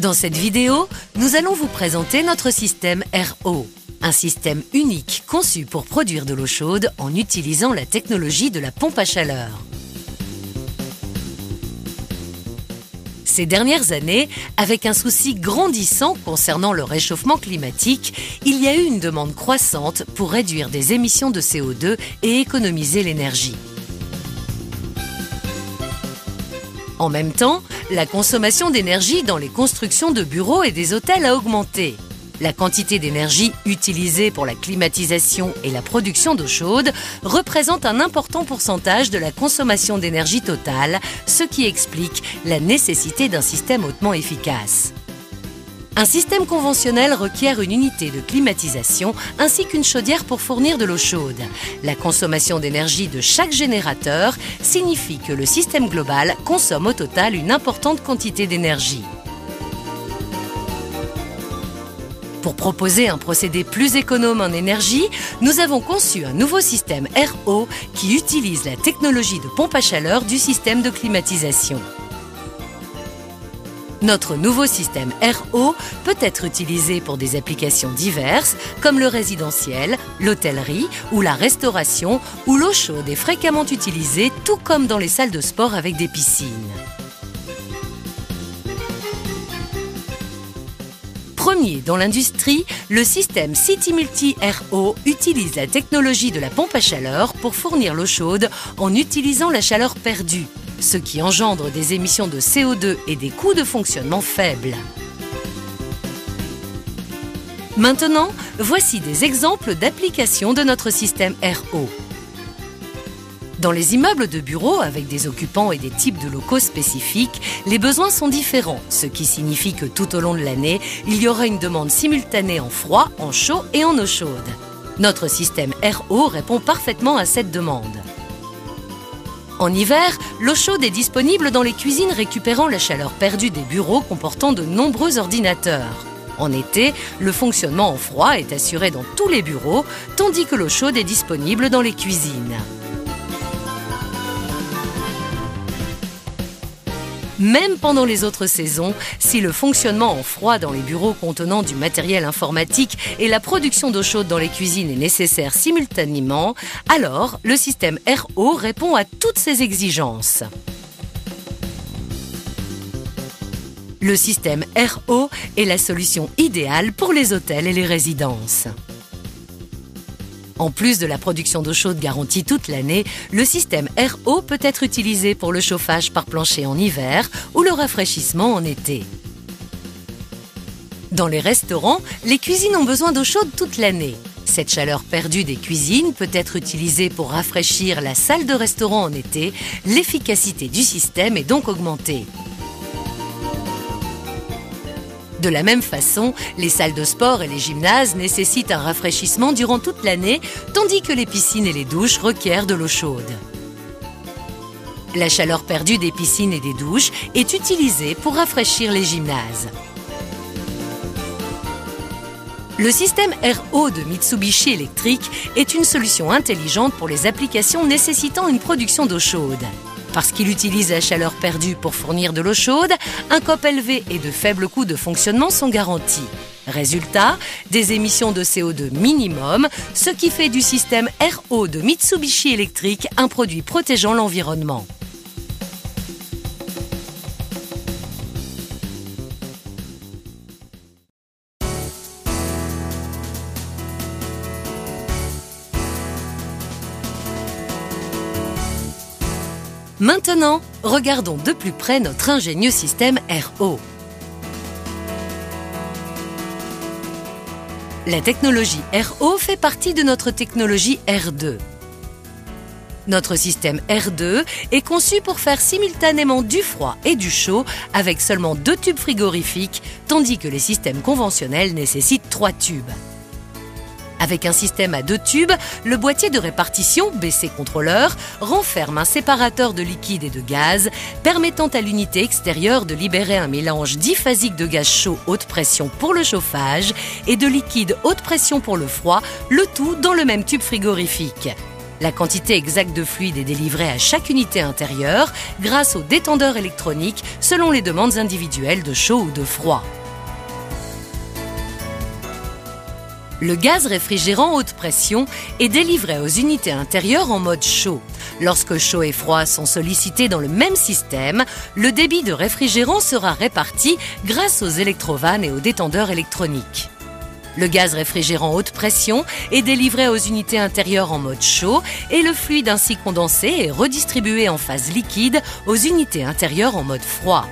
Dans cette vidéo, nous allons vous présenter notre système RO, un système unique conçu pour produire de l'eau chaude en utilisant la technologie de la pompe à chaleur. Ces dernières années, avec un souci grandissant concernant le réchauffement climatique, il y a eu une demande croissante pour réduire des émissions de CO2 et économiser l'énergie. En même temps, la consommation d'énergie dans les constructions de bureaux et des hôtels a augmenté. La quantité d'énergie utilisée pour la climatisation et la production d'eau chaude représente un important pourcentage de la consommation d'énergie totale, ce qui explique la nécessité d'un système hautement efficace. Un système conventionnel requiert une unité de climatisation ainsi qu'une chaudière pour fournir de l'eau chaude. La consommation d'énergie de chaque générateur signifie que le système global consomme au total une importante quantité d'énergie. Pour proposer un procédé plus économe en énergie, nous avons conçu un nouveau système RO qui utilise la technologie de pompe à chaleur du système de climatisation. Notre nouveau système RO peut être utilisé pour des applications diverses comme le résidentiel, l'hôtellerie ou la restauration où l'eau chaude est fréquemment utilisée, tout comme dans les salles de sport avec des piscines. Premier dans l'industrie, le système CityMulti RO utilise la technologie de la pompe à chaleur pour fournir l'eau chaude en utilisant la chaleur perdue, ce qui engendre des émissions de CO2 et des coûts de fonctionnement faibles. Maintenant, voici des exemples d'applications de notre système RO. Dans les immeubles de bureaux avec des occupants et des types de locaux spécifiques, les besoins sont différents, ce qui signifie que tout au long de l'année, il y aura une demande simultanée en froid, en chaud et en eau chaude. Notre système RO répond parfaitement à cette demande. En hiver, l'eau chaude est disponible dans les cuisines récupérant la chaleur perdue des bureaux comportant de nombreux ordinateurs. En été, le fonctionnement en froid est assuré dans tous les bureaux, tandis que l'eau chaude est disponible dans les cuisines. Même pendant les autres saisons, si le fonctionnement en froid dans les bureaux contenant du matériel informatique et la production d'eau chaude dans les cuisines est nécessaire simultanément, alors le système RO répond à toutes ces exigences. Le système RO est la solution idéale pour les hôtels et les résidences. En plus de la production d'eau chaude garantie toute l'année, le système RO peut être utilisé pour le chauffage par plancher en hiver ou le rafraîchissement en été. Dans les restaurants, les cuisines ont besoin d'eau chaude toute l'année. Cette chaleur perdue des cuisines peut être utilisée pour rafraîchir la salle de restaurant en été. L'efficacité du système est donc augmentée. De la même façon, les salles de sport et les gymnases nécessitent un rafraîchissement durant toute l'année, tandis que les piscines et les douches requièrent de l'eau chaude. La chaleur perdue des piscines et des douches est utilisée pour rafraîchir les gymnases. Le système RO de Mitsubishi Electric est une solution intelligente pour les applications nécessitant une production d'eau chaude. Parce qu'il utilise la chaleur perdue pour fournir de l'eau chaude, un COP élevé et de faibles coûts de fonctionnement sont garantis. Résultat, des émissions de CO2 minimum, ce qui fait du système RO de Mitsubishi Electric un produit protégeant l'environnement. Maintenant, regardons de plus près notre ingénieux système RO. La technologie RO fait partie de notre technologie R2. Notre système R2 est conçu pour faire simultanément du froid et du chaud avec seulement 2 tubes frigorifiques, tandis que les systèmes conventionnels nécessitent 3 tubes. Avec un système à 2 tubes, le boîtier de répartition, BC contrôleur, renferme un séparateur de liquide et de gaz, permettant à l'unité extérieure de libérer un mélange diphasique de gaz chaud haute pression pour le chauffage et de liquide haute pression pour le froid, le tout dans le même tube frigorifique. La quantité exacte de fluide est délivrée à chaque unité intérieure grâce au détendeur électronique selon les demandes individuelles de chaud ou de froid. Le gaz réfrigérant haute pression est délivré aux unités intérieures en mode chaud. Lorsque chaud et froid sont sollicités dans le même système, le débit de réfrigérant sera réparti grâce aux électrovannes et aux détendeurs électroniques. Le gaz réfrigérant haute pression est délivré aux unités intérieures en mode chaud et le fluide ainsi condensé est redistribué en phase liquide aux unités intérieures en mode froid.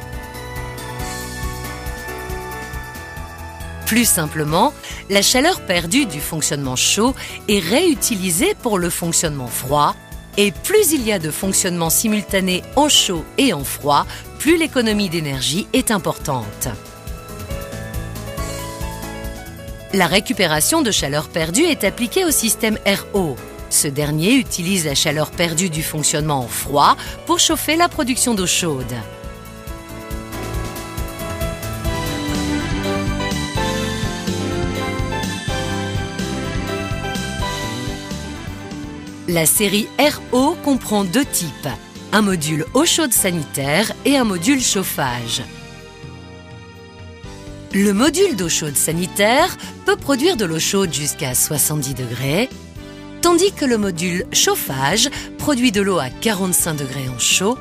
Plus simplement, la chaleur perdue du fonctionnement chaud est réutilisée pour le fonctionnement froid, et plus il y a de fonctionnement simultané en chaud et en froid, plus l'économie d'énergie est importante. La récupération de chaleur perdue est appliquée au système RO. Ce dernier utilise la chaleur perdue du fonctionnement en froid pour chauffer la production d'eau chaude. La série RO comprend deux types, un module eau chaude sanitaire et un module chauffage. Le module d'eau chaude sanitaire peut produire de l'eau chaude jusqu'à 70 degrés, tandis que le module chauffage produit de l'eau à 45 degrés en chaud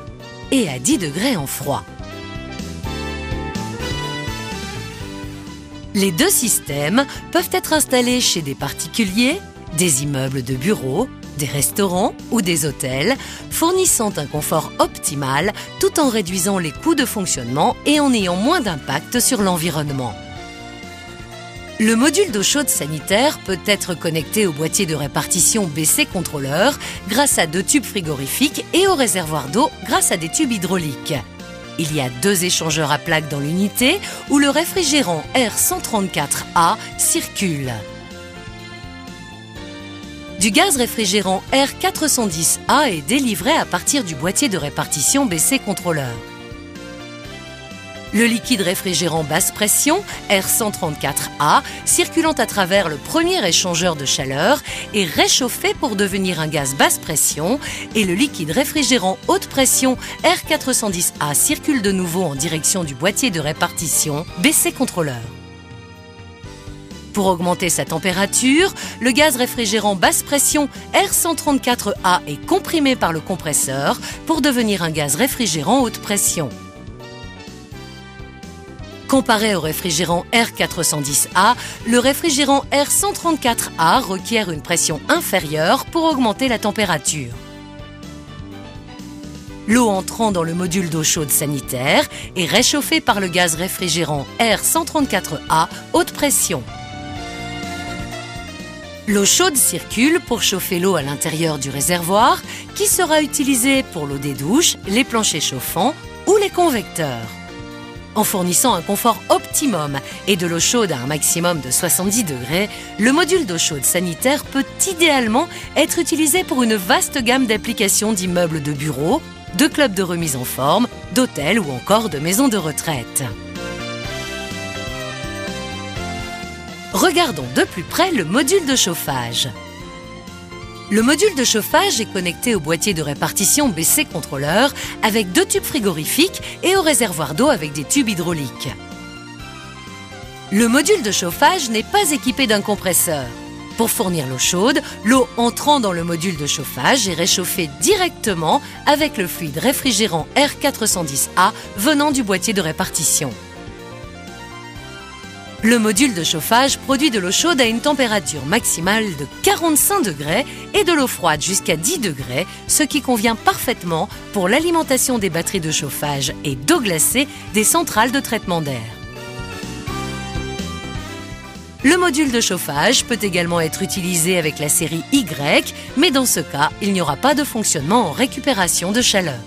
et à 10 degrés en froid. Les deux systèmes peuvent être installés chez des particuliers, des immeubles de bureaux, des restaurants ou des hôtels, fournissant un confort optimal tout en réduisant les coûts de fonctionnement et en ayant moins d'impact sur l'environnement. Le module d'eau chaude sanitaire peut être connecté au boîtier de répartition BC Controller grâce à deux tubes frigorifiques et au réservoir d'eau grâce à des tubes hydrauliques. Il y a deux échangeurs à plaques dans l'unité où le réfrigérant R134A circule. Du gaz réfrigérant R410A est délivré à partir du boîtier de répartition BC Controller. Le liquide réfrigérant basse pression, R134A, circulant à travers le premier échangeur de chaleur, est réchauffé pour devenir un gaz basse pression et le liquide réfrigérant haute pression, R410A, circule de nouveau en direction du boîtier de répartition BC Controller. Pour augmenter sa température, le gaz réfrigérant basse pression R134A est comprimé par le compresseur pour devenir un gaz réfrigérant haute pression. Comparé au réfrigérant R410A, le réfrigérant R134A requiert une pression inférieure pour augmenter la température. L'eau entrant dans le module d'eau chaude sanitaire est réchauffée par le gaz réfrigérant R134A haute pression. L'eau chaude circule pour chauffer l'eau à l'intérieur du réservoir qui sera utilisée pour l'eau des douches, les planchers chauffants ou les convecteurs. En fournissant un confort optimum et de l'eau chaude à un maximum de 70 degrés, le module d'eau chaude sanitaire peut idéalement être utilisé pour une vaste gamme d'applications d'immeubles de bureaux, de clubs de remise en forme, d'hôtels ou encore de maisons de retraite. Regardons de plus près le module de chauffage. Le module de chauffage est connecté au boîtier de répartition BC Controller avec deux tubes frigorifiques et au réservoir d'eau avec des tubes hydrauliques. Le module de chauffage n'est pas équipé d'un compresseur. Pour fournir l'eau chaude, l'eau entrant dans le module de chauffage est réchauffée directement avec le fluide réfrigérant R410A venant du boîtier de répartition. Le module de chauffage produit de l'eau chaude à une température maximale de 45 degrés et de l'eau froide jusqu'à 10 degrés, ce qui convient parfaitement pour l'alimentation des batteries de chauffage et d'eau glacée des centrales de traitement d'air. Le module de chauffage peut également être utilisé avec la série Y, mais dans ce cas, il n'y aura pas de fonctionnement en récupération de chaleur.